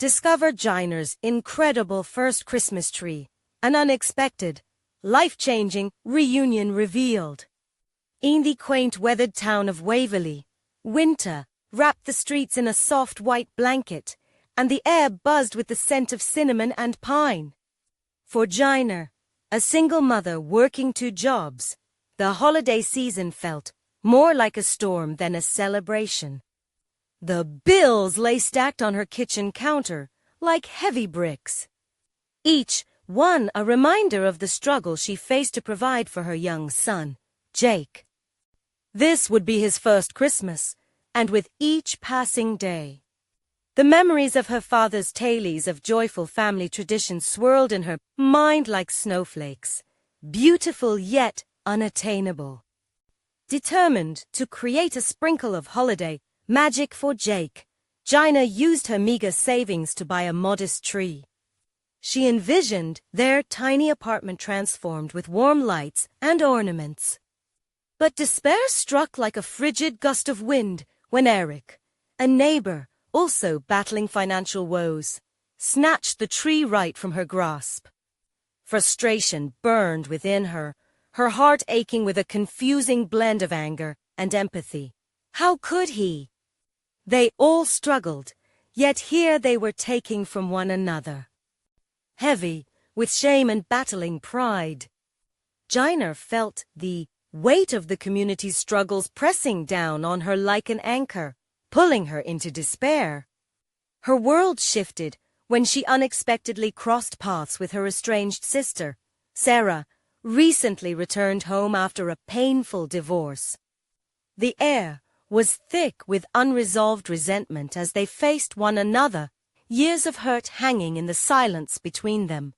discover Jiner's incredible first Christmas tree, an unexpected, life-changing reunion revealed. In the quaint weathered town of Waverley, winter wrapped the streets in a soft white blanket, and the air buzzed with the scent of cinnamon and pine. For Jiner, a single mother working 2 jobs, the holiday season felt more like a storm than a celebration. The bills lay stacked on her kitchen counter like heavy bricks, each one a reminder of the struggle she faced to provide for her young son, Jake. This would be his first Christmas, and with each passing day, the memories of her father's tales of joyful family traditions swirled in her mind like snowflakes, beautiful yet unattainable. Determined to create a sprinkle of holiday magic for Jake, Jiner used her meager savings to buy a modest tree. She envisioned their tiny apartment transformed with warm lights and ornaments. But despair struck like a frigid gust of wind when Eric, a neighbor also battling financial woes, snatched the tree right from her grasp. Frustration burned within her, her heart aching with a confusing blend of anger and empathy. How could he? They all struggled, yet here they were taking from one another. Heavy with shame and battling pride, Jiner felt the weight of the community's struggles pressing down on her like an anchor, pulling her into despair. Her world shifted when she unexpectedly crossed paths with her estranged sister, Sarah, recently returned home after a painful divorce. The air was thick with unresolved resentment as they faced one another, years of hurt hanging in the silence between them.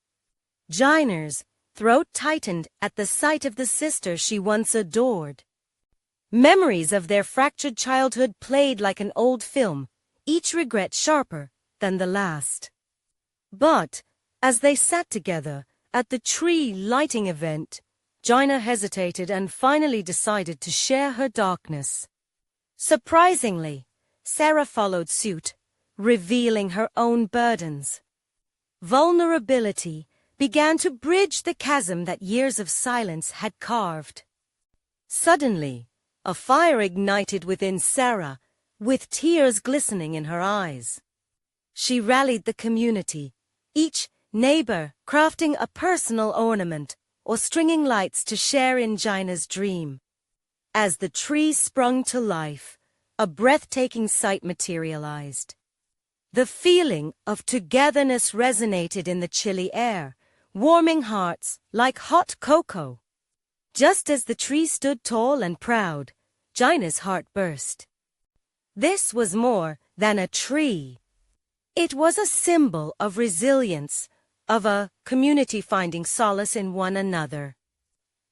Jiner's throat tightened at the sight of the sister she once adored. Memories of their fractured childhood played like an old film, each regret sharper than the last. But, as they sat together at the tree lighting event, Jiner hesitated and finally decided to share her darkness. Surprisingly, Sarah followed suit, revealing her own burdens. Vulnerability began to bridge the chasm that years of silence had carved. Suddenly, a fire ignited within Sarah, with tears glistening in her eyes. She rallied the community, each neighbor crafting a personal ornament or stringing lights to share in Jiner's dream. As the tree sprung to life, a breathtaking sight materialized. The feeling of togetherness resonated in the chilly air, warming hearts like hot cocoa. Just as the tree stood tall and proud, Jiner's heart burst. This was more than a tree. It was a symbol of resilience, of a community finding solace in one another.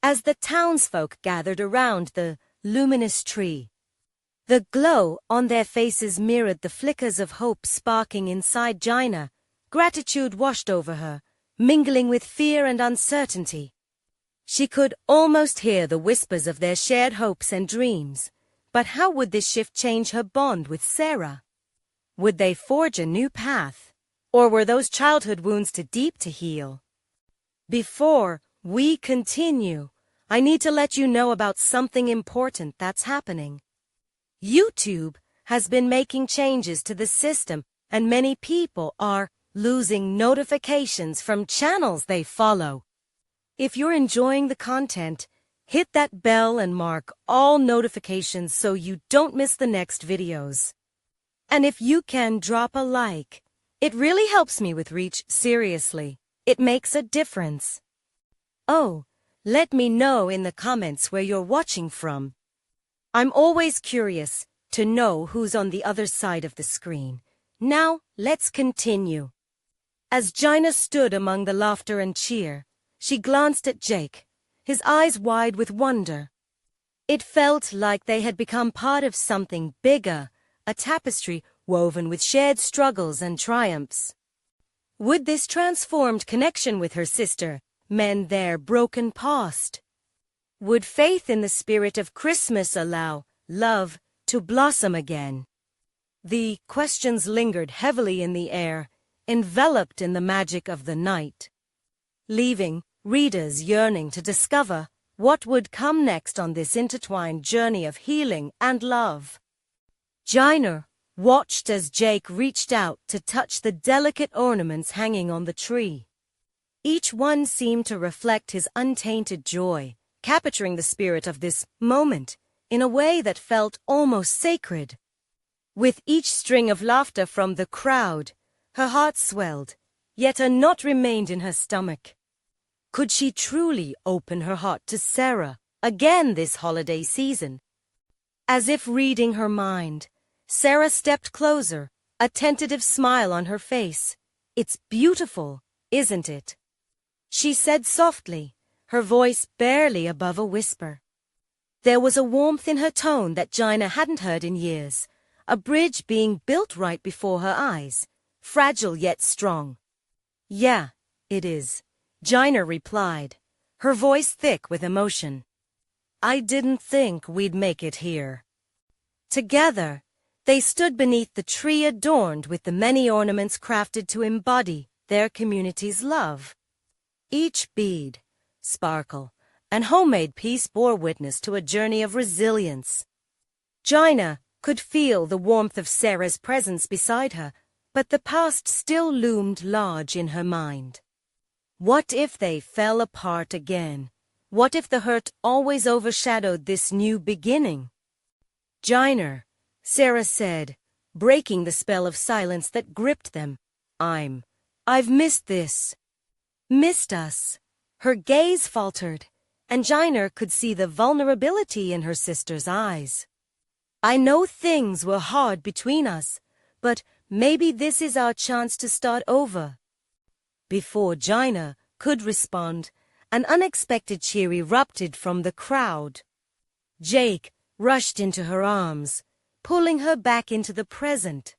As the townsfolk gathered around the luminous tree, the glow on their faces mirrored the flickers of hope sparking inside Jiner. Gratitude washed over her, mingling with fear and uncertainty. She could almost hear the whispers of their shared hopes and dreams. But how would this shift change her bond with Sarah? Would they forge a new path? Or were those childhood wounds too deep to heal? Before we continue, I need to let you know about something important that's happening. YouTube has been making changes to the system, and many people are losing notifications from channels they follow. If you're enjoying the content, hit that bell and mark all notifications so you don't miss the next videos. And if you can drop a like, it really helps me with reach. Seriously, it makes a difference. Oh, let me know in the comments where you're watching from. I'm always curious to know who's on the other side of the screen. Now, let's continue. As Jiner stood among the laughter and cheer, she glanced at Jake, his eyes wide with wonder. It felt like they had become part of something bigger, a tapestry woven with shared struggles and triumphs. Would this transformed connection with her sister mend their broken past? Would faith in the spirit of Christmas allow love to blossom again? The questions lingered heavily in the air, enveloped in the magic of the night, leaving readers yearning to discover what would come next on this intertwined journey of healing and love. Gina watched as Jake reached out to touch the delicate ornaments hanging on the tree. Each one seemed to reflect his untainted joy, capturing the spirit of this moment in a way that felt almost sacred. With each string of laughter from the crowd, her heart swelled, yet a knot remained in her stomach. Could she truly open her heart to Sarah again this holiday season? As if reading her mind, Sarah stepped closer, a tentative smile on her face. "It's beautiful, isn't it?" she said softly, her voice barely above a whisper. There was a warmth in her tone that Gina hadn't heard in years, a bridge being built right before her eyes, fragile yet strong. "Yeah, it is," Gina replied, her voice thick with emotion. "I didn't think we'd make it here." Together, they stood beneath the tree adorned with the many ornaments crafted to embody their community's love. Each bead, sparkle, and homemade piece bore witness to a journey of resilience. Gina could feel the warmth of Sarah's presence beside her, but the past still loomed large in her mind. What if they fell apart again? What if the hurt always overshadowed this new beginning? "Gina," Sarah said, breaking the spell of silence that gripped them. I've missed this." "Missed us?" Her gaze faltered, and Gina could see the vulnerability in her sister's eyes. "I know things were hard between us, but maybe this is our chance to start over." Before Gina could respond, an unexpected cheer erupted from the crowd. Jake rushed into her arms, pulling her back into the present.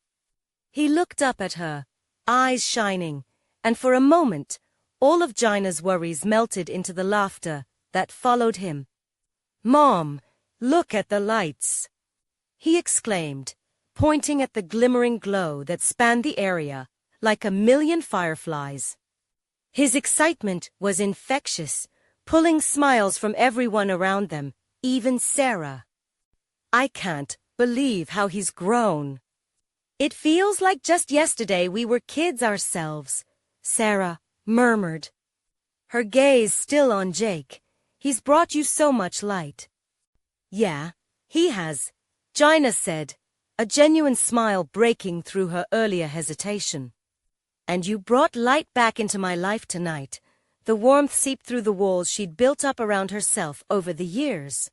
He looked up at her, eyes shining, and for a moment, all of Gina's worries melted into the laughter that followed him. "Mom, look at the lights," he exclaimed, pointing at the glimmering glow that spanned the area like a million fireflies. His excitement was infectious, pulling smiles from everyone around them, even Sarah. "I can't believe how he's grown." "It feels like just yesterday we were kids ourselves," Sarah murmured, her gaze still on Jake. "He's brought you so much light." "Yeah, he has," Gina said, a genuine smile breaking through her earlier hesitation. "And you brought light back into my life tonight." The warmth seeped through the walls she'd built up around herself over the years.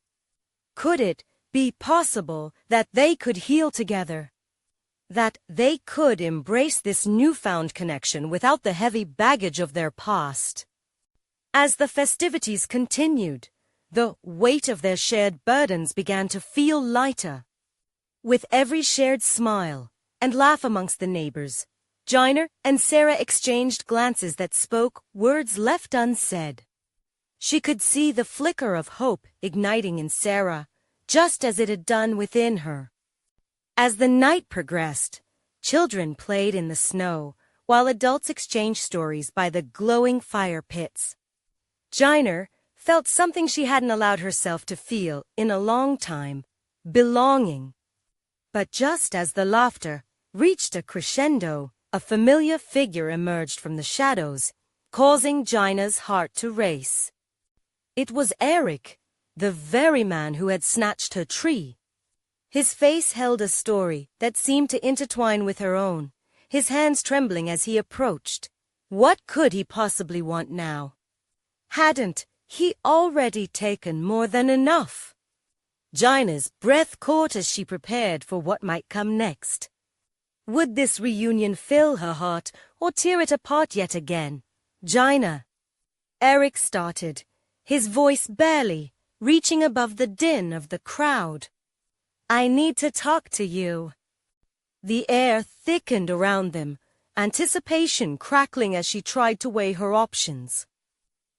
Could it be possible that they could heal together? That they could embrace this newfound connection without the heavy baggage of their past? As the festivities continued, the weight of their shared burdens began to feel lighter. With every shared smile and laugh amongst the neighbors, Gina and Sarah exchanged glances that spoke words left unsaid. She could see the flicker of hope igniting in Sarah, just as it had done within her. As the night progressed, children played in the snow, while adults exchanged stories by the glowing fire pits. Gina felt something she hadn't allowed herself to feel in a long time: belonging. But just as the laughter reached a crescendo, a familiar figure emerged from the shadows, causing Gina's heart to race. It was Eric, the very man who had snatched her tree. His face held a story that seemed to intertwine with her own, his hands trembling as he approached. What could he possibly want now? Hadn't he already taken more than enough? Gina's breath caught as she prepared for what might come next. Would this reunion fill her heart or tear it apart yet again? "Gina," Eric started, his voice barely reaching above the din of the crowd. "I need to talk to you." The air thickened around them, anticipation crackling as she tried to weigh her options.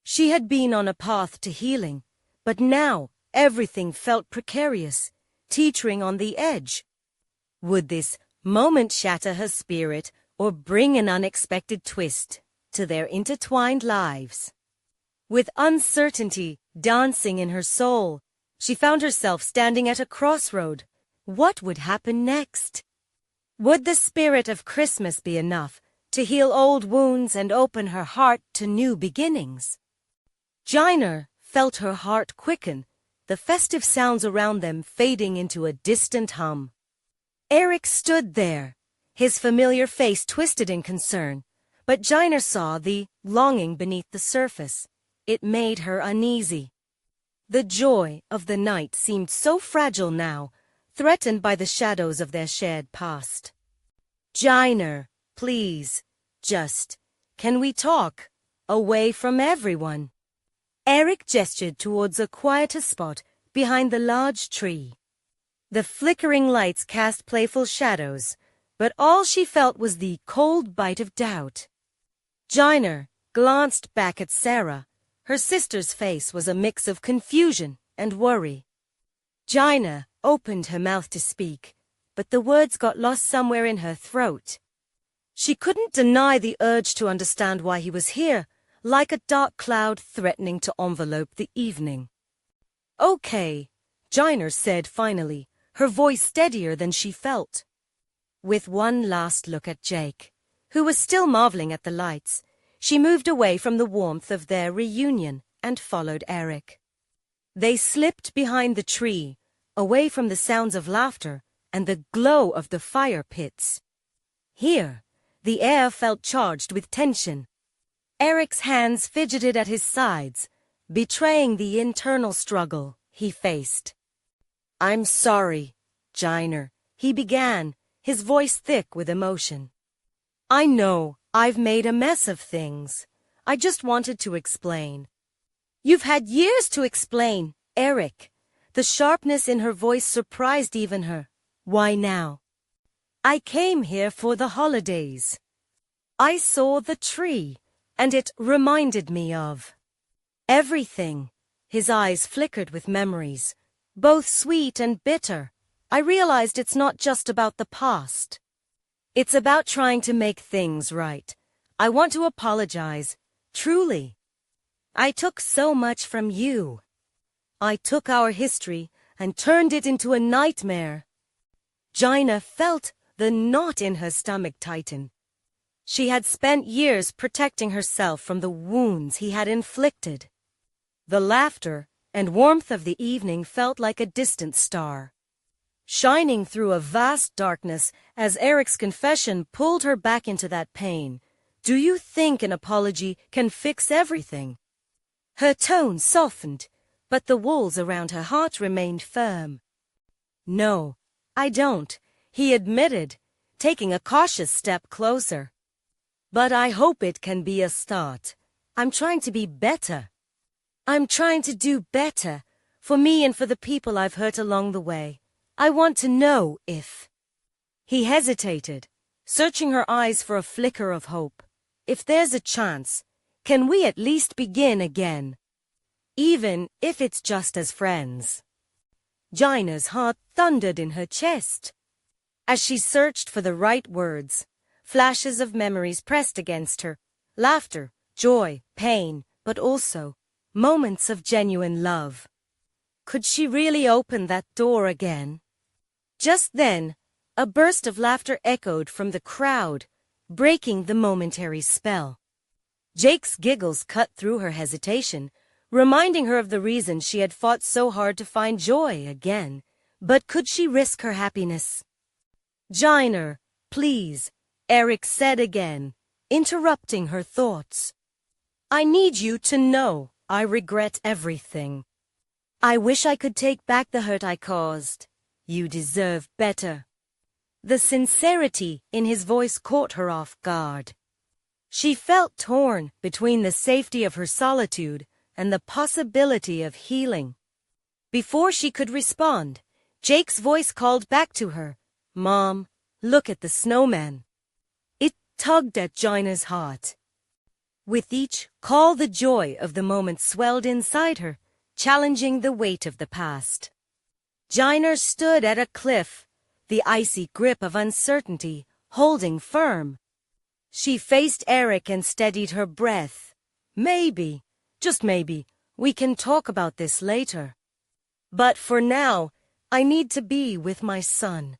She had been on a path to healing, but now everything felt precarious, teetering on the edge. Would this moment shatter her spirit or bring an unexpected twist to their intertwined lives. With uncertainty dancing in her soul, she found herself standing at a crossroad. What would happen next? Would the spirit of Christmas be enough to heal old wounds and open her heart to new beginnings? Jiner felt her heart quicken, the festive sounds around them fading into a distant hum. Eric stood there, his familiar face twisted in concern, but Jiner saw the longing beneath the surface. It made her uneasy. The joy of the night seemed so fragile now, threatened by the shadows of their shared past. Jiner, please, can we talk? Away from everyone. Eric gestured towards a quieter spot behind the large tree. The flickering lights cast playful shadows, but all she felt was the cold bite of doubt. Jiner glanced back at Sarah. Her sister's face was a mix of confusion and worry. Jiner opened her mouth to speak, but the words got lost somewhere in her throat. She couldn't deny the urge to understand why he was here, like a dark cloud threatening to envelope the evening. Okay, Jiner said finally, her voice steadier than she felt. With one last look at Jake, who was still marveling at the lights, she moved away from the warmth of their reunion and followed Eric. They slipped behind the tree, away from the sounds of laughter and the glow of the fire pits. Here, the air felt charged with tension. Eric's hands fidgeted at his sides, betraying the internal struggle he faced. I'm sorry, Jiner, he began, his voice thick with emotion. I know I've made a mess of things. I just wanted to explain. You've had years to explain, Eric. The sharpness in her voice surprised even her. Why now? I came here for the holidays. I saw the tree, and it reminded me of everything. His eyes flickered with memories, both sweet and bitter. I realized it's not just about the past. It's about trying to make things right. I want to apologize, truly. I took so much from you. I took our history and turned it into a nightmare. Jiner felt the knot in her stomach tighten. She had spent years protecting herself from the wounds he had inflicted. The laughter and warmth of the evening felt like a distant star, shining through a vast darkness as Eric's confession pulled her back into that pain. Do you think an apology can fix everything? Her tone softened, but the walls around her heart remained firm. No, I don't, he admitted, taking a cautious step closer. But I hope it can be a start. I'm trying to be better. I'm trying to do better, for me and for the people I've hurt along the way. I want to know if... He hesitated, searching her eyes for a flicker of hope. If there's a chance, can we at least begin again? Even if it's just as friends. Jiner's heart thundered in her chest. As she searched for the right words, flashes of memories pressed against her. Laughter, joy, pain, but also moments of genuine love. Could she really open that door again? Just then, a burst of laughter echoed from the crowd, breaking the momentary spell. Jake's giggles cut through her hesitation, reminding her of the reason she had fought so hard to find joy again. But could she risk her happiness? Jiner, please, Eric said again, interrupting her thoughts. I need you to know I regret everything. I wish I could take back the hurt I caused. You deserve better. The sincerity in his voice caught her off guard. She felt torn between the safety of her solitude and the possibility of healing. Before she could respond, Jake's voice called back to her, Mom, look at the snowman. It tugged at Jiner's heart. With each call, the joy of the moment swelled inside her, challenging the weight of the past. Jiner stood at a cliff, the icy grip of uncertainty holding firm. She faced Eric and steadied her breath. Maybe, just maybe, we can talk about this later. But for now, I need to be with my son.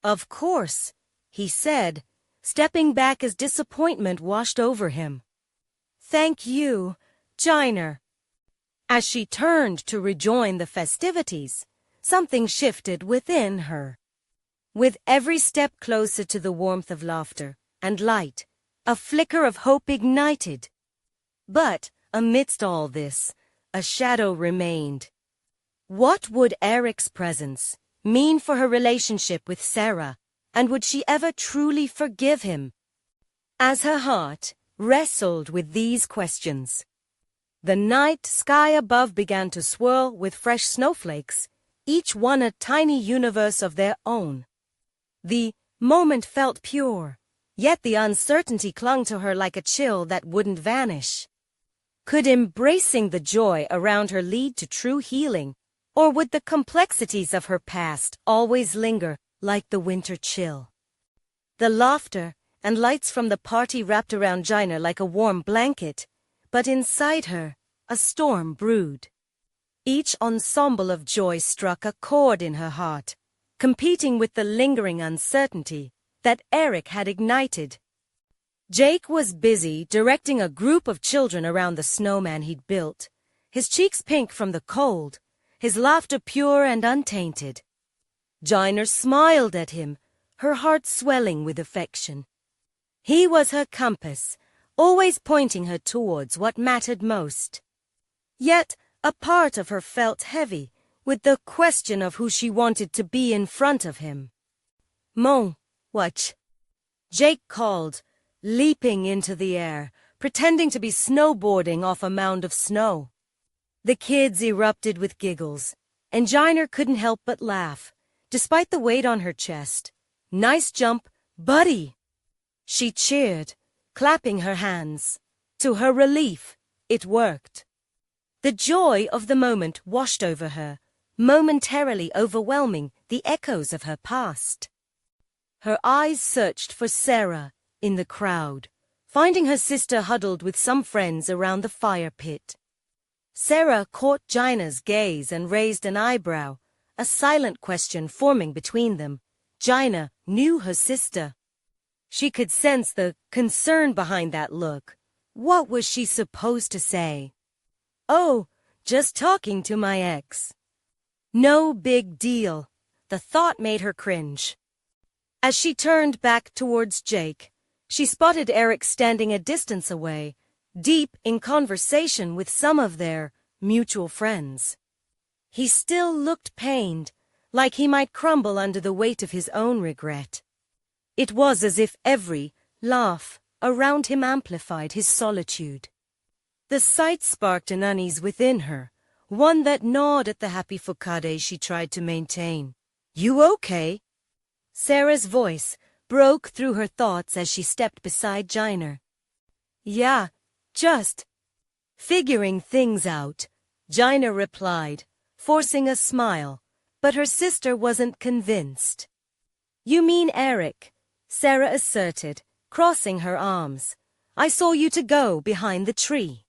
Of course, he said, stepping back as disappointment washed over him. Thank you, Jiner. As she turned to rejoin the festivities, something shifted within her. With every step closer to the warmth of laughter and light, a flicker of hope ignited. But, amidst all this, a shadow remained. What would Eric's presence mean for her relationship with Sarah, and would she ever truly forgive him? As her heart wrestled with these questions, the night sky above began to swirl with fresh snowflakes, each one a tiny universe of their own. The moment felt pure, yet the uncertainty clung to her like a chill that wouldn't vanish. Could embracing the joy around her lead to true healing, or would the complexities of her past always linger like the winter chill? The laughter and lights from the party wrapped around Jiner like a warm blanket, but inside her, a storm brewed. Each ensemble of joy struck a chord in her heart, competing with the lingering uncertainty that Eric had ignited. Jake was busy directing a group of children around the snowman he'd built, his cheeks pink from the cold, his laughter pure and untainted. Jiner smiled at him, her heart swelling with affection. He was her compass, always pointing her towards what mattered most. Yet a part of her felt heavy with the question of who she wanted to be in front of him. Mon, what? Jake called, leaping into the air, pretending to be snowboarding off a mound of snow. The kids erupted with giggles, and Jiner couldn't help but laugh, despite the weight on her chest. Nice jump, buddy! She cheered, clapping her hands. To her relief, it worked. The joy of the moment washed over her, momentarily overwhelming the echoes of her past. Her eyes searched for Sarah in the crowd, finding her sister huddled with some friends around the fire pit. Sarah caught Jiner's gaze and raised an eyebrow, a silent question forming between them. Jiner knew her sister. She could sense the concern behind that look. What was she supposed to say? Oh, just talking to my ex. No big deal. The thought made her cringe. As she turned back towards Jake, she spotted Eric standing a distance away, deep in conversation with some of their mutual friends. He still looked pained, like he might crumble under the weight of his own regret. It was as if every laugh around him amplified his solitude. The sight sparked an unease within her, one that gnawed at the happy facade she tried to maintain. You okay? Sarah's voice broke through her thoughts as she stepped beside Jiner. Yeah, just figuring things out, Jiner replied, forcing a smile, but her sister wasn't convinced. You mean Eric, Sarah asserted, crossing her arms. I saw you two go behind the tree.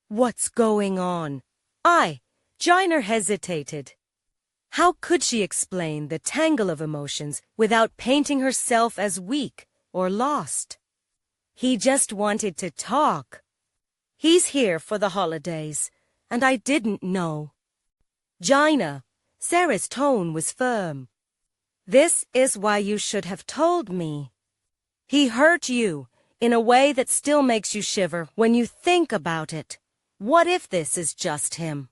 What's going on? Jiner hesitated. How could she explain the tangle of emotions without painting herself as weak or lost? He just wanted to talk. He's here for the holidays, and I didn't know. Jiner, Sarah's tone was firm. This is why you should have told me. He hurt you in a way that still makes you shiver when you think about it. What if this is just him?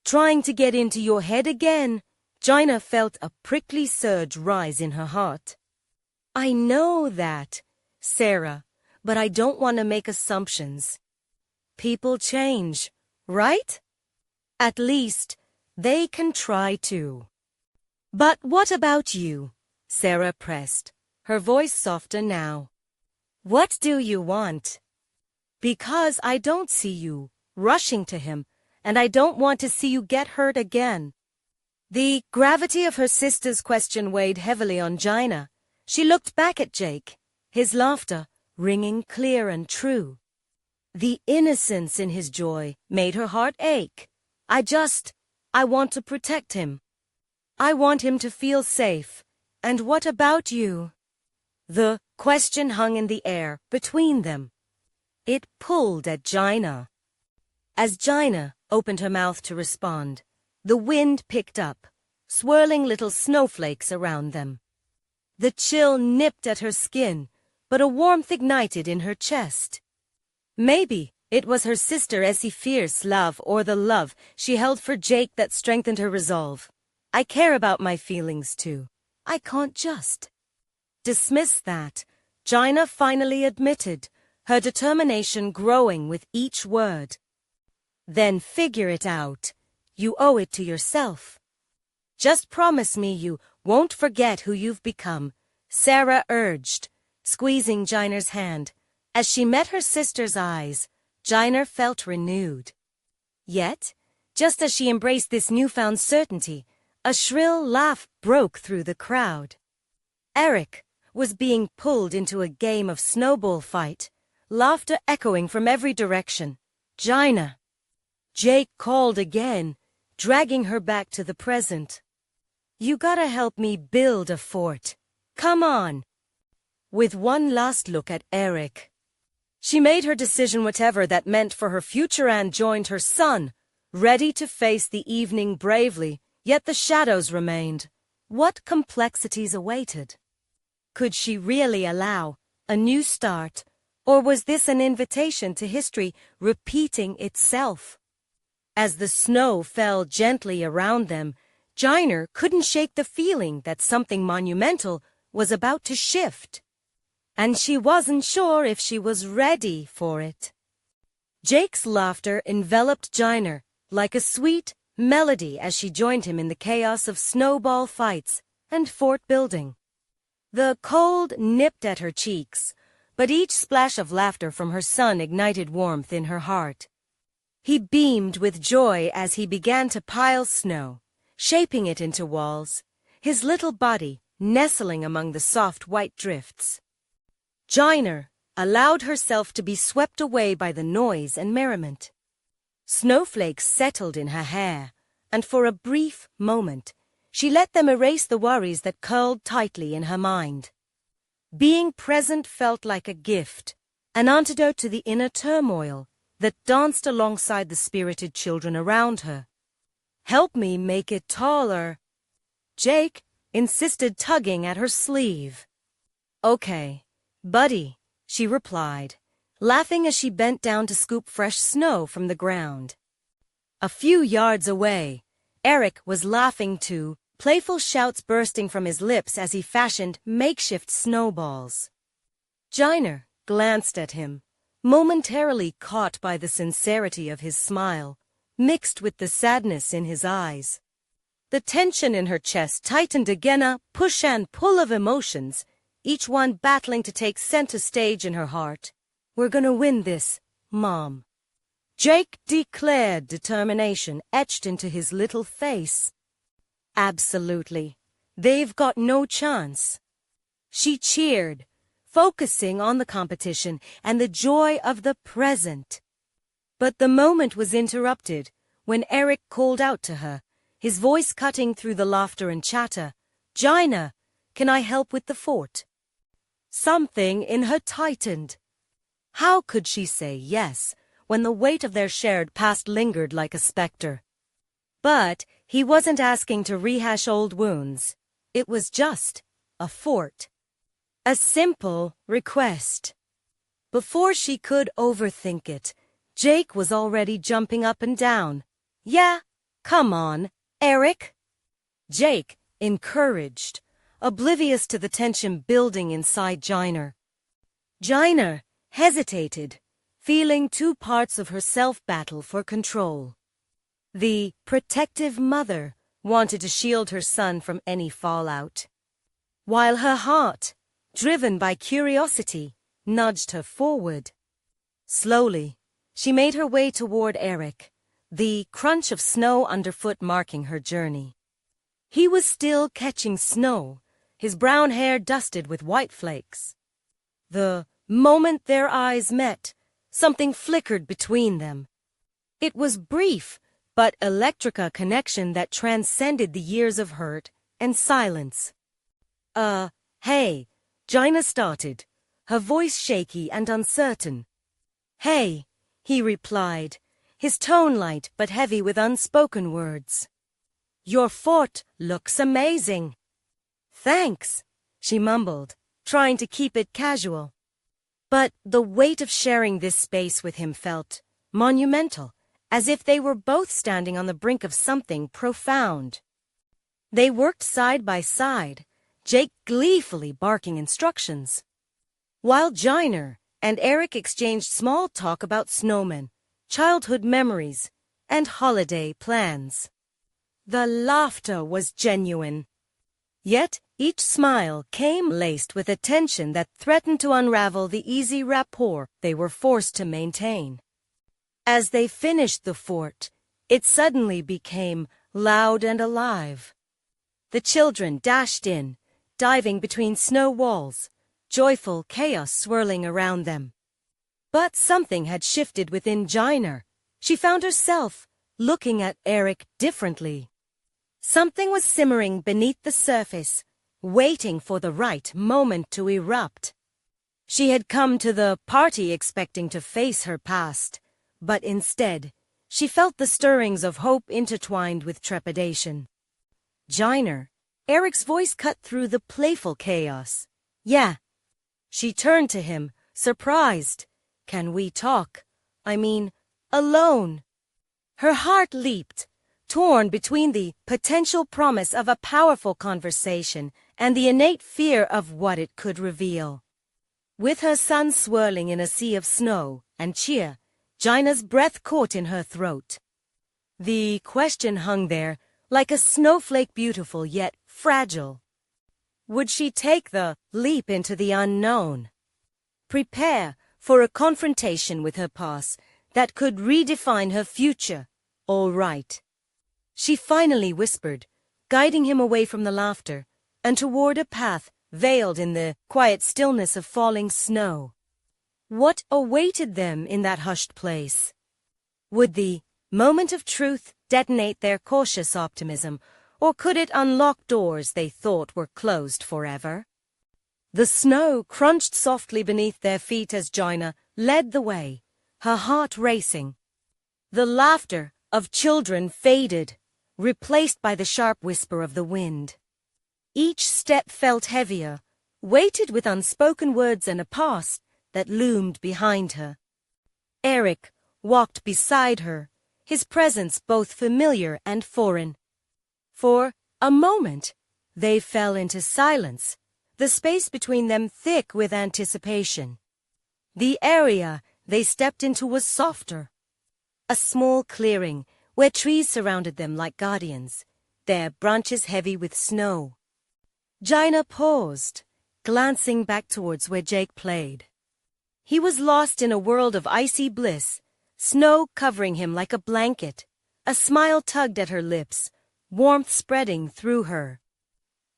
Trying to get into your head again? Jiner felt a prickly surge rise in her heart. I know that, Sarah, but I don't want to make assumptions. People change, right? At least, they can try to. But what about you? Sarah pressed, her voice softer now. What do you want? Because I don't see you rushing to him, and I don't want to see you get hurt again. The gravity of her sister's question weighed heavily on Jiner. She looked back at Jake, his laughter ringing clear and true. The innocence in his joy made her heart ache. I want to protect him. I want him to feel safe. And what about you? The question hung in the air between them. It pulled at Gina. As Gina opened her mouth to respond, the wind picked up, swirling little snowflakes around them. The chill nipped at her skin, but a warmth ignited in her chest. Maybe it was her sister Essie's fierce love or the love she held for Jake that strengthened her resolve. I care about my feelings too. I can't just dismiss that, Gina finally admitted, her determination growing with each word. Then figure it out. You owe it to yourself. Just promise me you won't forget who you've become, Sarah urged, squeezing Gina's hand. As she met her sister's eyes, Gina felt renewed. Yet, just as she embraced this newfound certainty, a shrill laugh broke through the crowd. Eric was being pulled into a game of snowball fight, laughter echoing from every direction. Gina! Jake called again, dragging her back to the present. You gotta help me build a fort. Come on! With one last look at Eric, she made her decision whatever that meant for her future and joined her son, ready to face the evening bravely, yet the shadows remained. What complexities awaited? Could she really allow a new start, or was this an invitation to history repeating itself? As the snow fell gently around them, Gina couldn't shake the feeling that something monumental was about to shift. And she wasn't sure if she was ready for it. Jake's laughter enveloped Gina like a sweet melody as she joined him in the chaos of snowball fights and fort building. The cold nipped at her cheeks, but each splash of laughter from her son ignited warmth in her heart. He beamed with joy as he began to pile snow, shaping it into walls, his little body nestling among the soft white drifts. Gina allowed herself to be swept away by the noise and merriment. Snowflakes settled in her hair, and for a brief moment, she let them erase the worries that curled tightly in her mind. Being present felt like a gift, an antidote to the inner turmoil that danced alongside the spirited children around her. Help me make it taller, Jake insisted, tugging at her sleeve. Okay, buddy, she replied, laughing as she bent down to scoop fresh snow from the ground. A few yards away, Eric was laughing too, playful shouts bursting from his lips as he fashioned makeshift snowballs. Gina glanced at him, momentarily caught by the sincerity of his smile, mixed with the sadness in his eyes. The tension in her chest tightened again, a push and pull of emotions, each one battling to take center stage in her heart. We're gonna win this, Mom. Jake declared, determination etched into his little face. Absolutely. They've got no chance. She cheered, focusing on the competition and the joy of the present. But the moment was interrupted when Eric called out to her, his voice cutting through the laughter and chatter. Gina, can I help with the fort? Something in her tightened. How could she say yes when the weight of their shared past lingered like a specter? But he wasn't asking to rehash old wounds. It was just a fort. A simple request. Before she could overthink it, Jake was already jumping up and down. Yeah, come on, Eric. Jake encouraged, oblivious to the tension building inside Gina. Gina hesitated, feeling two parts of herself battle for control. The protective mother wanted to shield her son from any fallout, while her heart, driven by curiosity, nudged her forward. Slowly, she made her way toward Eric, the crunch of snow underfoot marking her journey. He was still catching snow, his brown hair dusted with white flakes. The moment their eyes met, something flickered between them. It was brief, but electric connection that transcended the years of hurt and silence. Hey, Gina started, her voice shaky and uncertain. Hey, he replied, his tone light but heavy with unspoken words. Your fort looks amazing. Thanks, she mumbled, trying to keep it casual. But the weight of sharing this space with him felt monumental, as if they were both standing on the brink of something profound. They worked side by side, Jake gleefully barking instructions, while Giner and Eric exchanged small talk about snowmen, childhood memories, and holiday plans. The laughter was genuine. Yet each smile came laced with a tension that threatened to unravel the easy rapport they were forced to maintain. As they finished the fort, it suddenly became loud and alive. The children dashed in, diving between snow walls, joyful chaos swirling around them. But something had shifted within Giner. She found herself looking at Eric differently. Something was simmering beneath the surface, waiting for the right moment to erupt. She had come to the party expecting to face her past, but instead, she felt the stirrings of hope intertwined with trepidation. Giner, Eric's voice cut through the playful chaos. Yeah. She turned to him, surprised. Can we talk? I mean, alone. Her heart leaped, torn between the potential promise of a powerful conversation and the innate fear of what it could reveal. With her son swirling in a sea of snow and cheer, Gina's breath caught in her throat. The question hung there, like a snowflake, beautiful yet fragile. Would she take the leap into the unknown? Prepare for a confrontation with her past that could redefine her future? All right. She finally whispered, guiding him away from the laughter and toward a path veiled in the quiet stillness of falling snow. What awaited them in that hushed place? Would the moment of truth detonate their cautious optimism, or could it unlock doors they thought were closed forever? The snow crunched softly beneath their feet as Gina led the way, her heart racing. The laughter of children faded, replaced by the sharp whisper of the wind. Each step felt heavier, weighted with unspoken words and a past that loomed behind her. Eric walked beside her, his presence both familiar and foreign. For a moment, they fell into silence, the space between them thick with anticipation. The area they stepped into was softer. A small clearing where trees surrounded them like guardians, their branches heavy with snow. Gina paused, glancing back towards where Jake played. He was lost in a world of icy bliss, snow covering him like a blanket, a smile tugged at her lips, warmth spreading through her.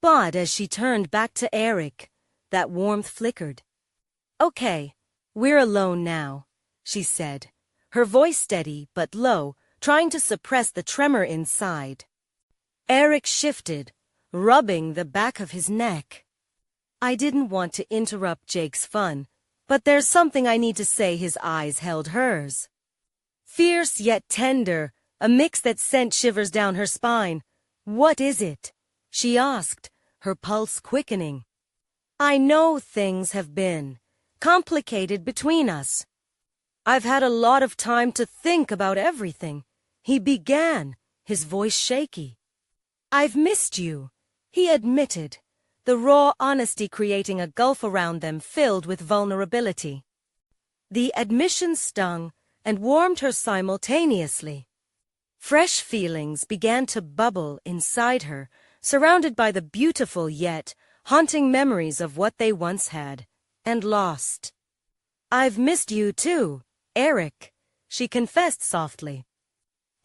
But as she turned back to Eric, that warmth flickered. Okay, we're alone now, she said, her voice steady but low, trying to suppress the tremor inside. Eric shifted, rubbing the back of his neck. I didn't want to interrupt Jake's fun, but there's something I need to say. His eyes held hers. Fierce yet tender, a mix that sent shivers down her spine. What is it? She asked, her pulse quickening. I know things have been complicated between us. I've had a lot of time to think about everything. He began, his voice shaky. I've missed you, he admitted, the raw honesty creating a gulf around them filled with vulnerability. The admission stung and warmed her simultaneously. Fresh feelings began to bubble inside her, surrounded by the beautiful yet haunting memories of what they once had and lost. I've missed you too, Eric, she confessed softly.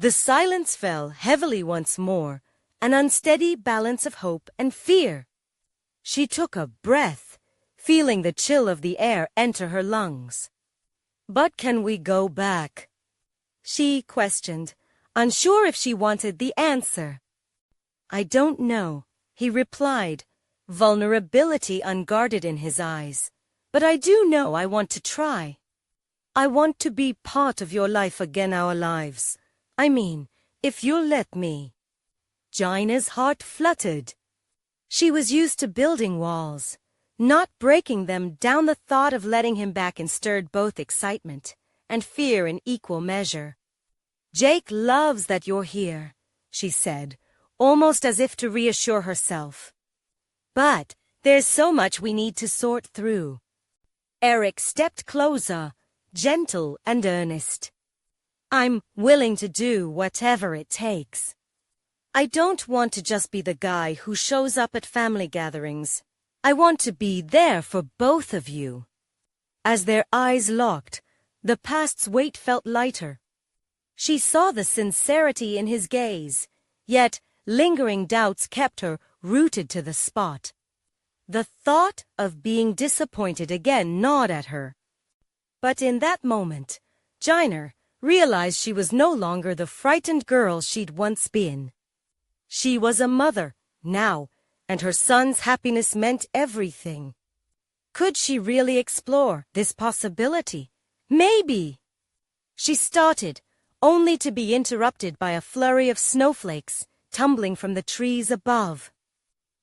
The silence fell heavily once more, an unsteady balance of hope and fear. She took a breath, feeling the chill of the air enter her lungs. "But can we go back?" she questioned, unsure if she wanted the answer. "I don't know," he replied, vulnerability unguarded in his eyes. "But I do know I want to try. I want to be part of your life again, our lives. I mean, if you'll let me." Gina's heart fluttered. She was used to building walls, not breaking them down. The thought of letting him back in stirred both excitement and fear in equal measure. "Jake loves that you're here," she said, almost as if to reassure herself. "But there's so much we need to sort through." Eric stepped closer, gentle and earnest. "I'm willing to do whatever it takes. I don't want to just be the guy who shows up at family gatherings. I want to be there for both of you." As their eyes locked, the past's weight felt lighter. She saw the sincerity in his gaze, yet lingering doubts kept her rooted to the spot. The thought of being disappointed again gnawed at her. But in that moment, Gina realized she was no longer the frightened girl she'd once been. She was a mother now, and her son's happiness meant everything. Could she really explore this possibility? Maybe. She started, only to be interrupted by a flurry of snowflakes tumbling from the trees above.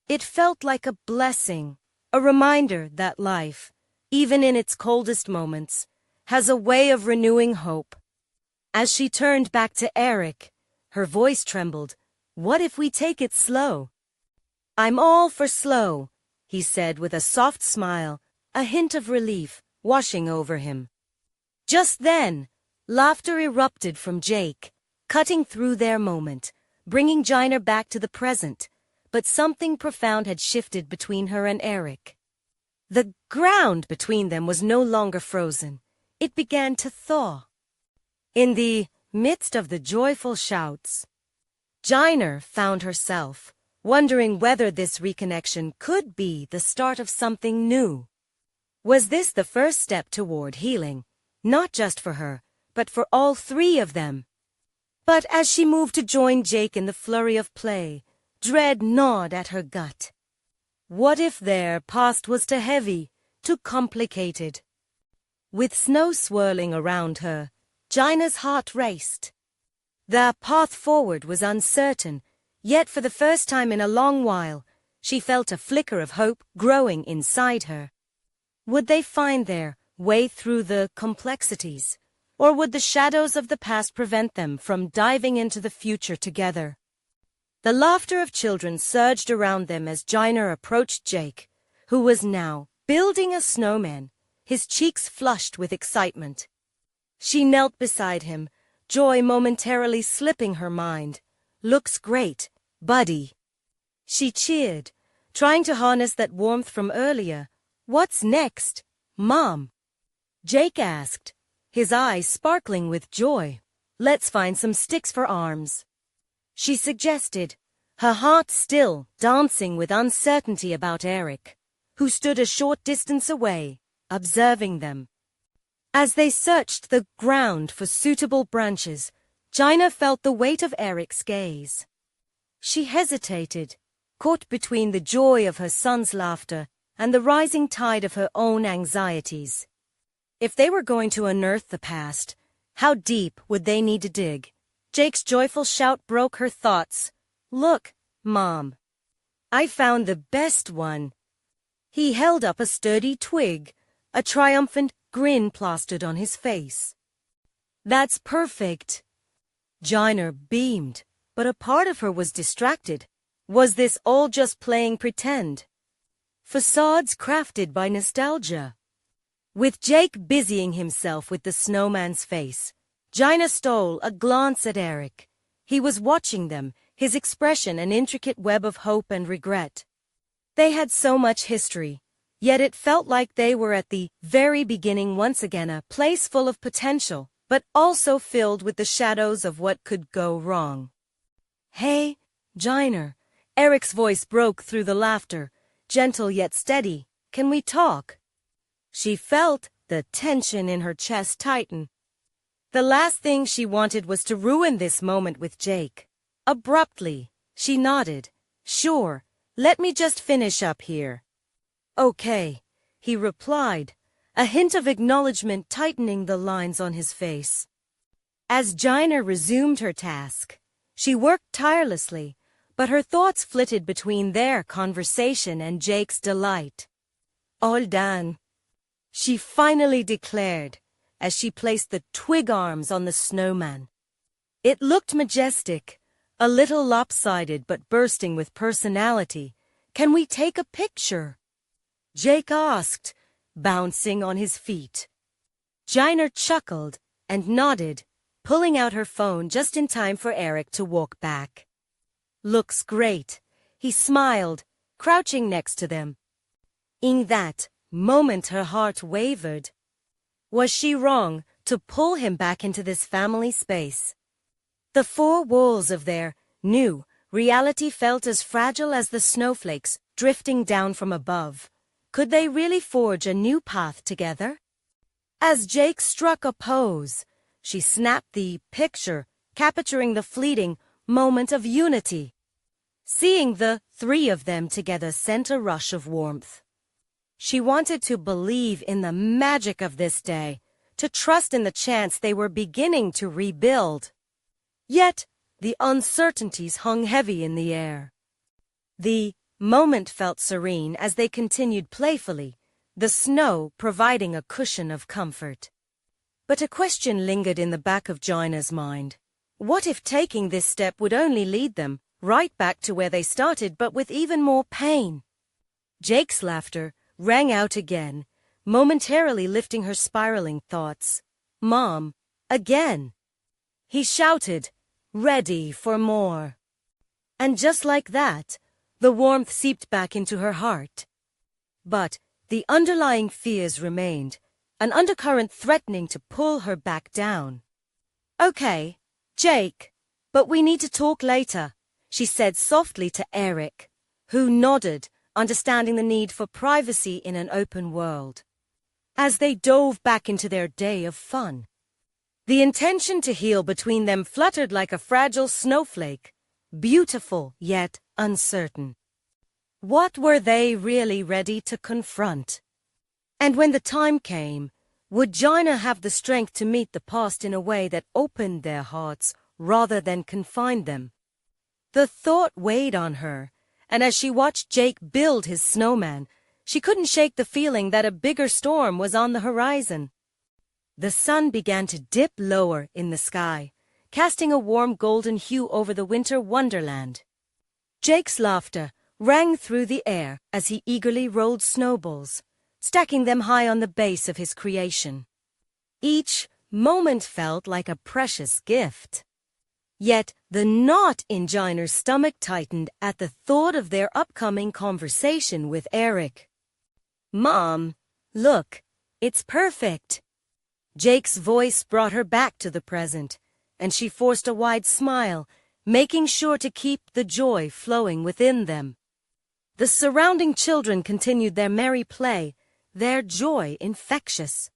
It felt like a blessing, a reminder that life, even in its coldest moments, has a way of renewing hope. As she turned back to Eric, her voice trembled. "What if we take it slow?" "I'm all for slow," he said with a soft smile, a hint of relief washing over him. Just then, laughter erupted from Jake, cutting through their moment, bringing Gina back to the present. But something profound had shifted between her and Eric. The ground between them was no longer frozen. It began to thaw. In the midst of the joyful shouts, Gina found herself wondering whether this reconnection could be the start of something new. Was this the first step toward healing, not just for her, but for all three of them? But as she moved to join Jake in the flurry of play, dread gnawed at her gut. What if their past was too heavy, too complicated? With snow swirling around her, Gina's heart raced. The path forward was uncertain, yet for the first time in a long while, she felt a flicker of hope growing inside her. Would they find their way through the complexities, or would the shadows of the past prevent them from diving into the future together? The laughter of children surged around them as Gina approached Jake, who was now building a snowman, his cheeks flushed with excitement. She knelt beside him, joy momentarily slipping her mind. "Looks great, buddy." She cheered, trying to harness that warmth from earlier. "What's next, Mom?" Jake asked, his eyes sparkling with joy. "Let's find some sticks for arms," she suggested, her heart still dancing with uncertainty about Eric, who stood a short distance away, observing them. As they searched the ground for suitable branches, Gina felt the weight of Eric's gaze. She hesitated, caught between the joy of her son's laughter and the rising tide of her own anxieties. If they were going to unearth the past, how deep would they need to dig? Jake's joyful shout broke her thoughts. "Look, Mom. I found the best one." He held up a sturdy twig, a triumphant grin plastered on his face. "That's perfect." Gina beamed, but a part of her was distracted. Was this all just playing pretend? Facades crafted by nostalgia. With Jake busying himself with the snowman's face, Gina stole a glance at Eric. He was watching them, his expression an intricate web of hope and regret. They had so much history, yet it felt like they were at the very beginning once again, a place full of potential, but also filled with the shadows of what could go wrong. "Hey, Gina," Eric's voice broke through the laughter, gentle yet steady. "Can we talk?" She felt the tension in her chest tighten. The last thing she wanted was to ruin this moment with Jake. Abruptly, she nodded. "Sure, let me just finish up here." "Okay," he replied, a hint of acknowledgement tightening the lines on his face. As Gina resumed her task, she worked tirelessly, but her thoughts flitted between their conversation and Jake's delight. "All done," she finally declared as she placed the twig arms on the snowman. It looked majestic, a little lopsided but bursting with personality. "Can we take a picture?" Jake asked, bouncing on his feet. Gina chuckled and nodded, pulling out her phone just in time for Eric to walk back. "Looks great," he smiled, crouching next to them. In that moment her heart wavered. Was she wrong to pull him back into this family space? The four walls of their new reality felt as fragile as the snowflakes drifting down from above. Could they really forge a new path together? As Jake struck a pose, she snapped the picture, capturing the fleeting moment of unity. Seeing the three of them together sent a rush of warmth. She wanted to believe in the magic of this day, to trust in the chance they were beginning to rebuild. Yet, the uncertainties hung heavy in the air. The moment felt serene as they continued playfully, the snow providing a cushion of comfort. But a question lingered in the back of Gina's mind. What if taking this step would only lead them right back to where they started, but with even more pain? Jake's laughter rang out again, momentarily lifting her spiraling thoughts. "Mom, again!" He shouted, ready for more. And just like that, the warmth seeped back into her heart. But the underlying fears remained, an undercurrent threatening to pull her back down. "Okay, Jake, but we need to talk later," she said softly to Eric, who nodded, understanding the need for privacy in an open world. As they dove back into their day of fun, the intention to heal between them fluttered like a fragile snowflake, beautiful yet uncertain. What were they really ready to confront? And when the time came, would Gina have the strength to meet the past in a way that opened their hearts rather than confined them? The thought weighed on her, and as she watched Jake build his snowman, she couldn't shake the feeling that a bigger storm was on the horizon. The sun began to dip lower in the sky, casting a warm golden hue over the winter wonderland. Jake's laughter rang through the air as he eagerly rolled snowballs, stacking them high on the base of his creation. Each moment felt like a precious gift. Yet the knot in Gina's stomach tightened at the thought of their upcoming conversation with Eric. "Mom, look, it's perfect." Jake's voice brought her back to the present, and she forced a wide smile, making sure to keep the joy flowing within them. The surrounding children continued their merry play, their joy infectious.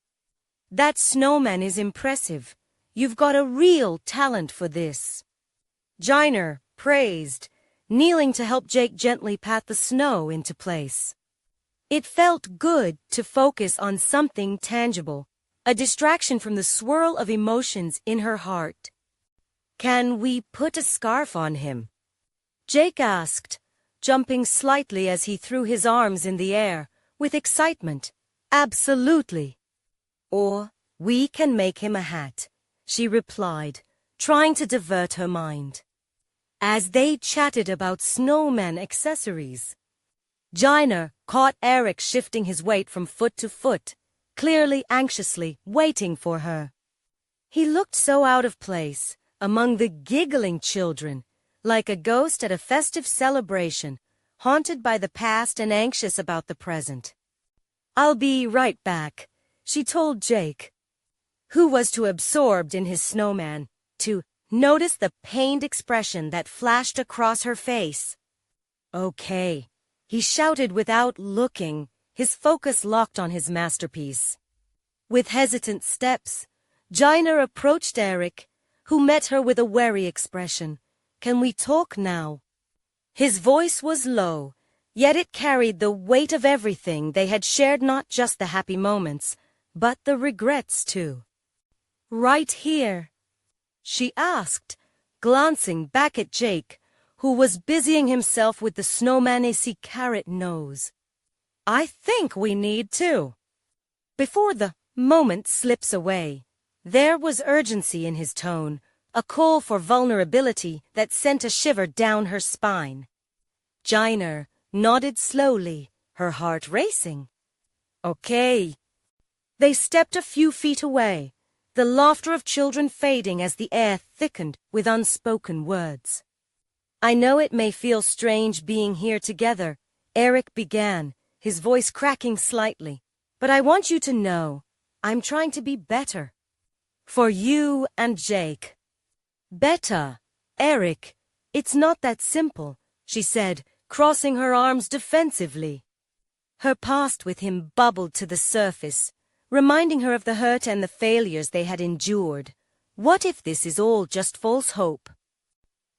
"That snowman is impressive. You've got a real talent for this," Gina praised, kneeling to help Jake gently pat the snow into place. It felt good to focus on something tangible, a distraction from the swirl of emotions in her heart. "Can we put a scarf on him?" Jake asked, jumping slightly as he threw his arms in the air, with excitement. "Absolutely." "Or we can make him a hat," she replied, trying to divert her mind. As they chatted about snowman accessories, Gina caught Eric shifting his weight from foot to foot, clearly anxiously waiting for her. He looked so out of place among the giggling children, like a ghost at a festive celebration, haunted by the past and anxious about the present. "I'll be right back," she told Jake, who was too absorbed in his snowman to notice the pained expression that flashed across her face. "Okay," he shouted without looking, his focus locked on his masterpiece. With hesitant steps, Jainer approached Eric, who met her with a wary expression. "Can we talk now?" His voice was low, yet it carried the weight of everything they had shared, not just the happy moments, but the regrets too. "Right here?" she asked, glancing back at Jake, who was busying himself with the snowman's carrot nose. "I think we need to." Before the moment slips away, there was urgency in his tone, a call for vulnerability that sent a shiver down her spine. Jainer nodded slowly, her heart racing. "Okay." They stepped a few feet away, the laughter of children fading as the air thickened with unspoken words. "I know it may feel strange being here together," Eric began, his voice cracking slightly, "but I want you to know I'm trying to be better. For you and Jake." "Better, Eric, it's not that simple," she said, crossing her arms defensively. Her past with him bubbled to the surface, reminding her of the hurt and the failures they had endured. What if this is all just false hope?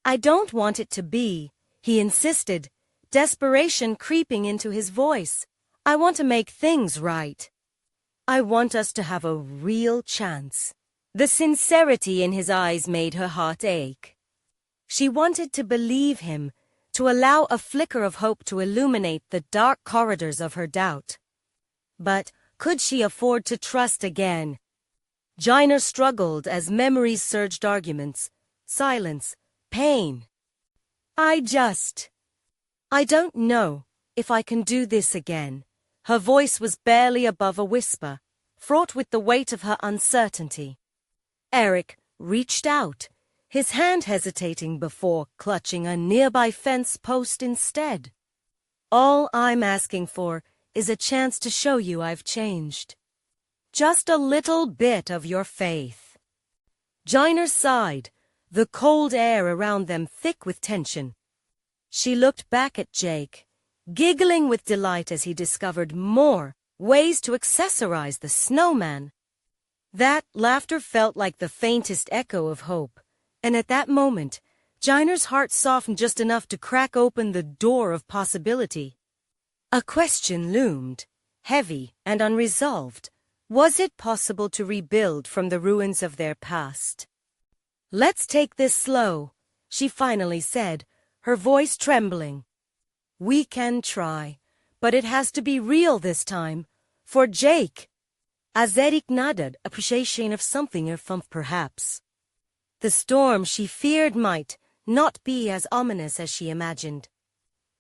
"I don't want it to be," he insisted, desperation creeping into his voice. "I want to make things right. I want us to have a real chance." The sincerity in his eyes made her heart ache. She wanted to believe him, to allow a flicker of hope to illuminate the dark corridors of her doubt. But could she afford to trust again? Jainer struggled as memories surged, arguments, silence, pain. I don't know if I can do this again." Her voice was barely above a whisper, fraught with the weight of her uncertainty. Eric reached out, his hand hesitating before clutching a nearby fence post instead. "All I'm asking for is a chance to show you I've changed. Just a little bit of your faith." Jainer sighed, the cold air around them thick with tension. She looked back at Jake, giggling with delight as he discovered more ways to accessorize the snowman. That laughter felt like the faintest echo of hope, and at that moment, Jainer's heart softened just enough to crack open the door of possibility. A question loomed, heavy and unresolved. Was it possible to rebuild from the ruins of their past? "Let's take this slow," she finally said, her voice trembling. "We can try, but it has to be real this time. For Jake." As Eric nodded, appreciation of something from perhaps. The storm she feared might not be as ominous as she imagined.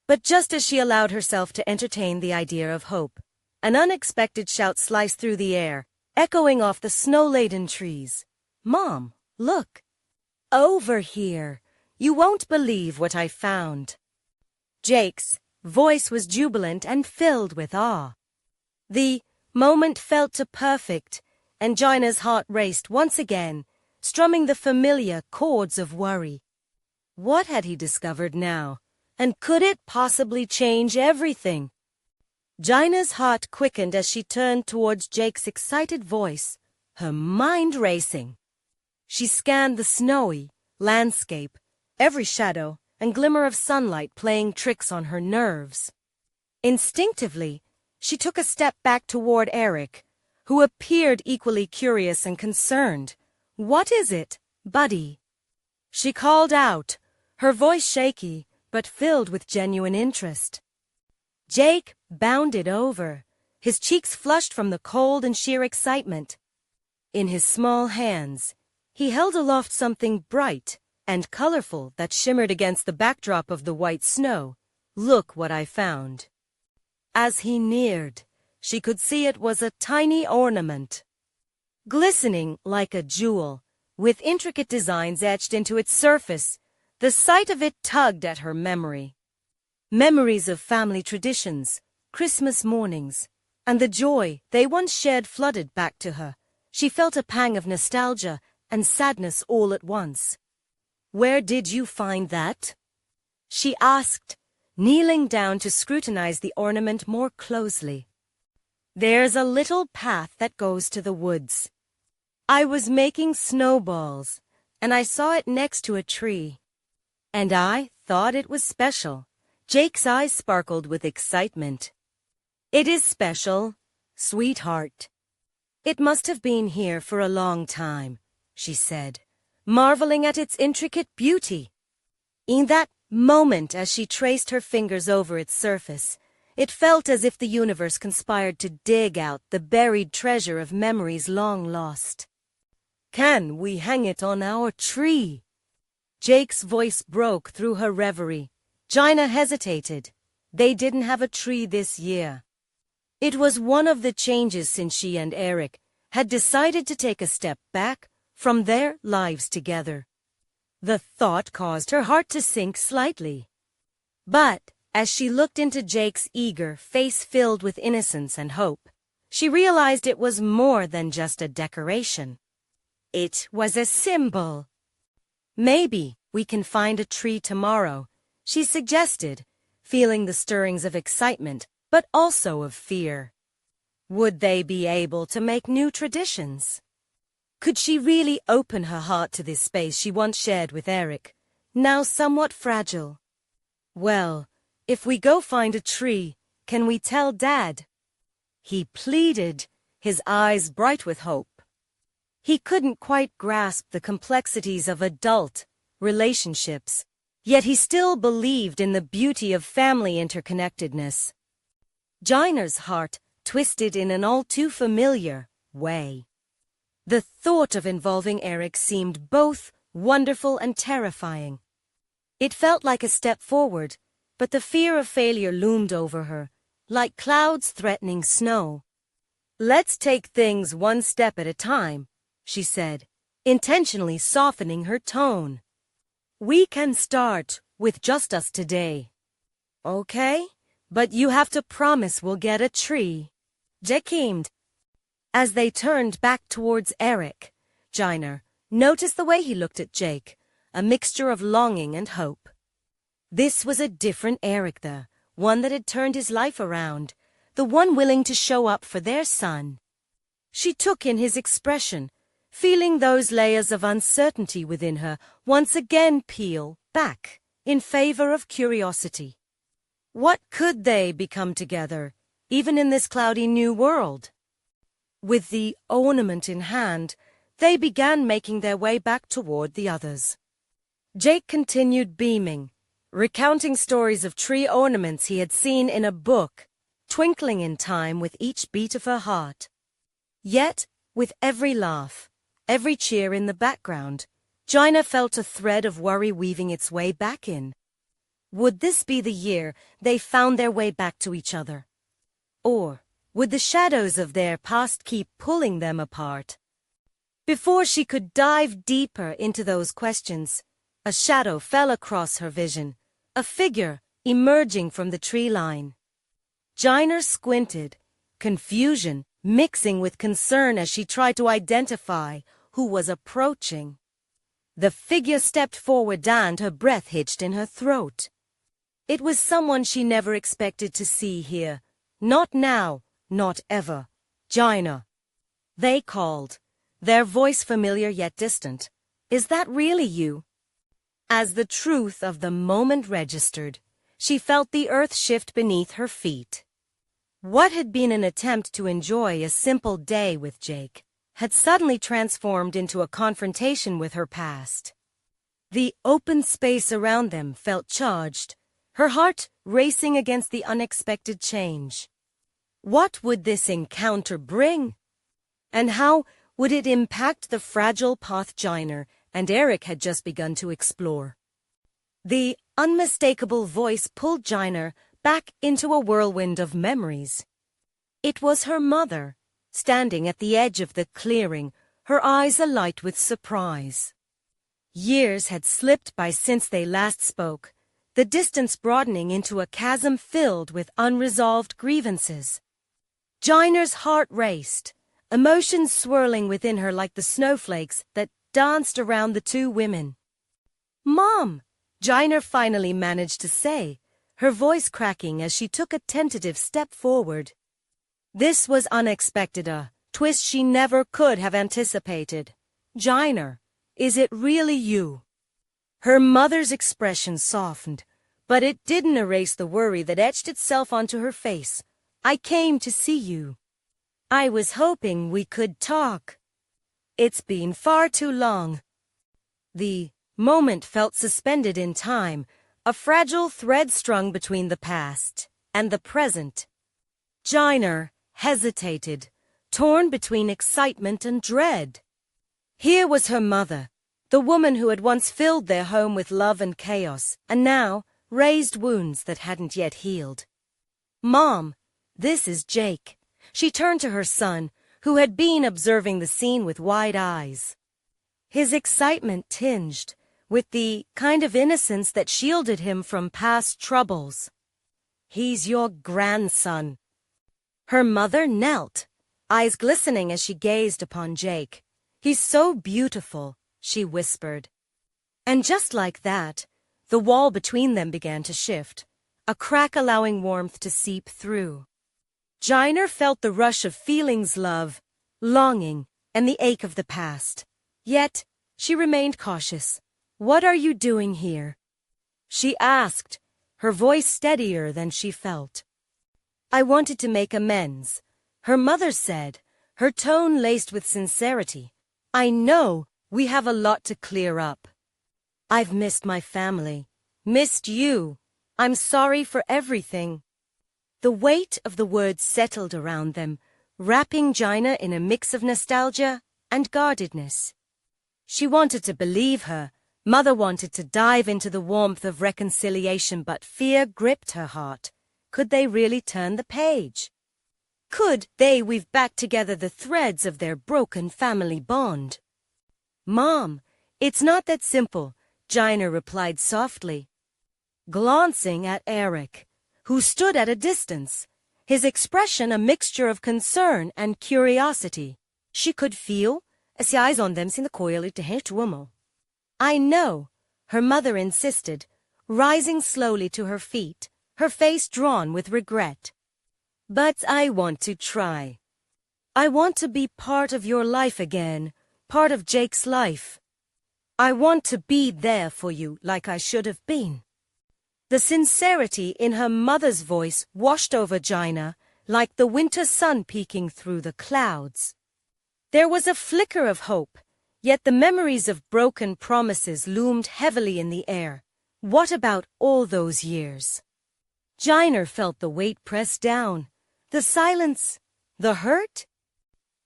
But just as she allowed herself to entertain the idea of hope, an unexpected shout sliced through the air, echoing off the snow-laden trees. "Mom, look! Over here! You won't believe what I found." Jake's voice was jubilant and filled with awe. The moment felt too perfect, and Jainer's heart raced once again, strumming the familiar chords of worry. What had he discovered now? And could it possibly change everything? Jainer's heart quickened as she turned towards Jake's excited voice, her mind racing. She scanned the snowy landscape, every shadow and glimmer of sunlight playing tricks on her nerves. Instinctively, she took a step back toward Eric, who appeared equally curious and concerned. "What is it, buddy?" she called out, her voice shaky but filled with genuine interest. Jake bounded over, his cheeks flushed from the cold and sheer excitement. In his small hands, he held aloft something bright and colorful that shimmered against the backdrop of the white snow. "Look what I found." As he neared, she could see it was a tiny ornament, glistening like a jewel, with intricate designs etched into its surface. The sight of it tugged at her memory. Memories of family traditions, Christmas mornings, and the joy they once shared flooded back to her. She felt a pang of nostalgia and sadness all at once. "Where did you find that?" she asked, kneeling down to scrutinize the ornament more closely. There's a little path that goes to the woods. I was making snowballs, and I saw it next to a tree. And I thought it was special. Jake's eyes sparkled with excitement. It is special, sweetheart. It must have been here for a long time, she said, marveling at its intricate beauty. In that moment, as she traced her fingers over its surface, it felt as if the universe conspired to dig out the buried treasure of memories long lost. Can we hang it on our tree? Jake's voice broke through her reverie. Gina hesitated. They didn't have a tree this year. It was one of the changes since she and Eric had decided to take a step back from their lives together. The thought caused her heart to sink slightly. But as she looked into Jake's eager face filled with innocence and hope, she realized it was more than just a decoration. It was a symbol. Maybe we can find a tree tomorrow, she suggested, feeling the stirrings of excitement, but also of fear. Would they be able to make new traditions? Could she really open her heart to this space she once shared with Eric, now somewhat fragile? Well, if we go find a tree, can we tell Dad? He pleaded, his eyes bright with hope. He couldn't quite grasp the complexities of adult relationships, yet he still believed in the beauty of family interconnectedness. Gina's heart twisted in an all-too-familiar way. The thought of involving Eric seemed both wonderful and terrifying. It felt like a step forward, but the fear of failure loomed over her, like clouds threatening snow. Let's take things one step at a time, she said, intentionally softening her tone. We can start with just us today. Okay, but you have to promise we'll get a tree. Jake beamed. As they turned back towards Eric, Gina noticed the way he looked at Jake, a mixture of longing and hope. This was a different Eric, the one that had turned his life around, the one willing to show up for their son. She took in his expression, feeling those layers of uncertainty within her once again peel back in favor of curiosity. What could they become together, even in this cloudy new world? With the ornament in hand, they began making their way back toward the others. Jake continued beaming, recounting stories of tree ornaments he had seen in a book, twinkling in time with each beat of her heart. Yet, with every laugh, every cheer in the background, Gina felt a thread of worry weaving its way back in. Would this be the year they found their way back to each other? Or would the shadows of their past keep pulling them apart? Before she could dive deeper into those questions, a shadow fell across her vision, a figure emerging from the tree line. Gina squinted, confusion mixing with concern as she tried to identify who was approaching. The figure stepped forward and her breath hitched in her throat. It was someone she never expected to see here. Not now, not ever. Gina. They called, their voice familiar yet distant. Is that really you? As the truth of the moment registered, she felt the earth shift beneath her feet. What had been an attempt to enjoy a simple day with Jake had suddenly transformed into a confrontation with her past. The open space around them felt charged, her heart racing against the unexpected change. What would this encounter bring? And how would it impact the fragile path Gina and Eric had just begun to explore? The unmistakable voice pulled Gina back into a whirlwind of memories. It was her mother, standing at the edge of the clearing, her eyes alight with surprise. Years had slipped by since they last spoke, the distance broadening into a chasm filled with unresolved grievances. Gina's heart raced, emotions swirling within her like the snowflakes that danced around the two women. "Mom," Gina finally managed to say, her voice cracking as she took a tentative step forward. This was unexpected, a twist she never could have anticipated. Jiner, is it really you? Her mother's expression softened, but it didn't erase the worry that etched itself onto her face. I came to see you. I was hoping we could talk. It's been far too long. The moment felt suspended in time, a fragile thread strung between the past and the present. Jiner hesitated, torn between excitement and dread. Here was her mother, the woman who had once filled their home with love and chaos, and now raised wounds that hadn't yet healed. Mom, this is Jake. She turned to her son, who had been observing the scene with wide eyes. His excitement tinged with the kind of innocence that shielded him from past troubles. He's your grandson. Her mother knelt, eyes glistening as she gazed upon Jake. He's so beautiful, she whispered. And just like that, the wall between them began to shift, a crack allowing warmth to seep through. Jiner felt the rush of feelings, love, longing, and the ache of the past. Yet, she remained cautious. What are you doing here? She asked, her voice steadier than she felt. I wanted to make amends, her mother said, her tone laced with sincerity. I know we have a lot to clear up. I've missed my family, missed you. I'm sorry for everything. The weight of the words settled around them, wrapping Jiner in a mix of nostalgia and guardedness. She wanted to believe her. Mother wanted to dive into the warmth of reconciliation, but fear gripped her heart. Could they really turn the page? Could they weave back together the threads of their broken family bond? Mom, it's not that simple, Jiner replied softly, glancing at Eric, who stood at a distance, his expression a mixture of concern and curiosity. She could feel, as eyes on them sin the coil to hetuomo. I know, her mother insisted, rising slowly to her feet, her face drawn with regret. But I want to try. I want to be part of your life again, part of Jake's life. I want to be there for you like I should have been. The sincerity in her mother's voice washed over Jiner like the winter sun peeking through the clouds. There was a flicker of hope, yet the memories of broken promises loomed heavily in the air. What about all those years? Jiner felt the weight press down. The silence, the hurt?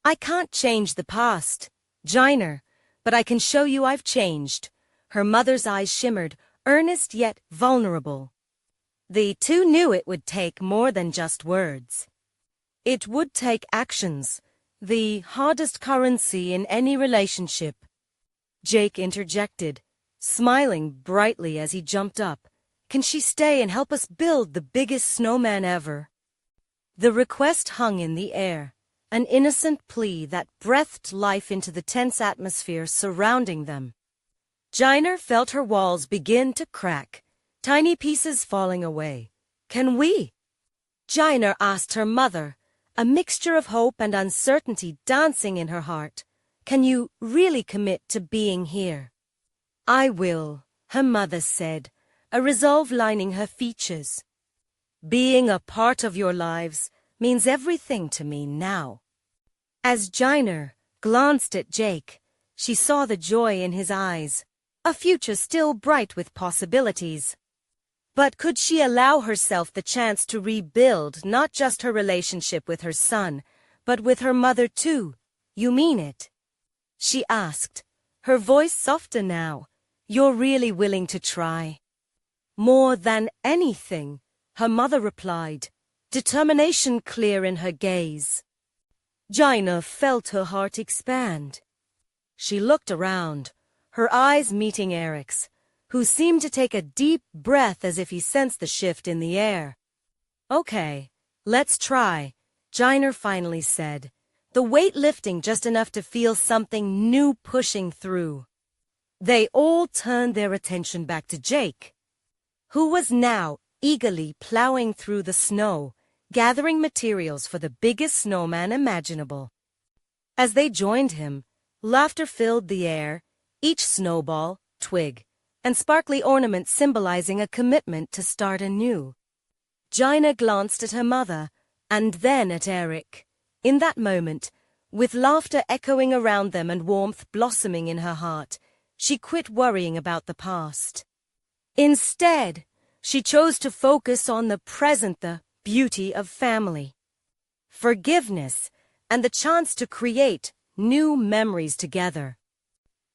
I can't change the past, Jiner, but I can show you I've changed. Her mother's eyes shimmered, earnest yet vulnerable. The two knew it would take more than just words. It would take actions, the hardest currency in any relationship. Jake interjected, smiling brightly as he jumped up. Can she stay and help us build the biggest snowman ever? The request hung in the air, an innocent plea that breathed life into the tense atmosphere surrounding them. Jiner felt her walls begin to crack, tiny pieces falling away. Can we? Jiner asked her mother, a mixture of hope and uncertainty dancing in her heart. Can you really commit to being here? I will, her mother said, a resolve lining her features. Being a part of your lives means everything to me now. As Jiner glanced at Jake, she saw the joy in his eyes, a future still bright with possibilities. But could she allow herself the chance to rebuild not just her relationship with her son, but with her mother too? You mean it? She asked, her voice softer now. You're really willing to try? More than anything, her mother replied, determination clear in her gaze. Jiner felt her heart expand. She looked around, her eyes meeting Eric's, who seemed to take a deep breath as if he sensed the shift in the air. Okay, let's try, Jiner finally said, the weight lifting just enough to feel something new pushing through. They all turned their attention back to Jake, who was now eagerly plowing through the snow, gathering materials for the biggest snowman imaginable. As they joined him, laughter filled the air, each snowball, twig, and sparkly ornament symbolizing a commitment to start anew. Gina glanced at her mother, and then at Eric. In that moment, with laughter echoing around them and warmth blossoming in her heart, she quit worrying about the past. Instead, she chose to focus on the present, the beauty of family, forgiveness, and the chance to create new memories together.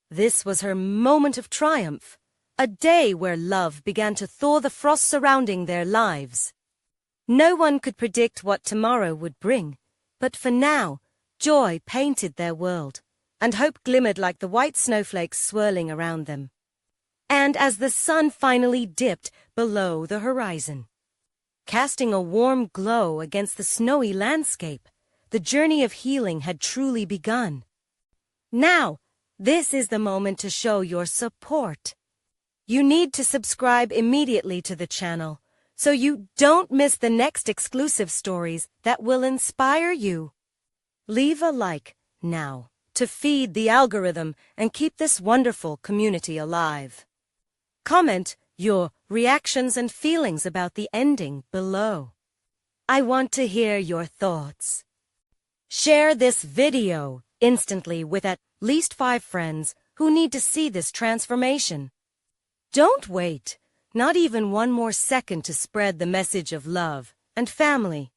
This was her moment of triumph, a day where love began to thaw the frost surrounding their lives. No one could predict what tomorrow would bring, but for now, joy painted their world, and hope glimmered like the white snowflakes swirling around them. And as the sun finally dipped below the horizon, casting a warm glow against the snowy landscape, the journey of healing had truly begun. Now, this is the moment to show your support. You need to subscribe immediately to the channel so you don't miss the next exclusive stories that will inspire you. Leave a like now to feed the algorithm and keep this wonderful community alive. Comment your reactions and feelings about the ending below. I want to hear your thoughts. Share this video instantly with at least 5 friends who need to see this transformation. Don't wait, not even one more second, to spread the message of love and family.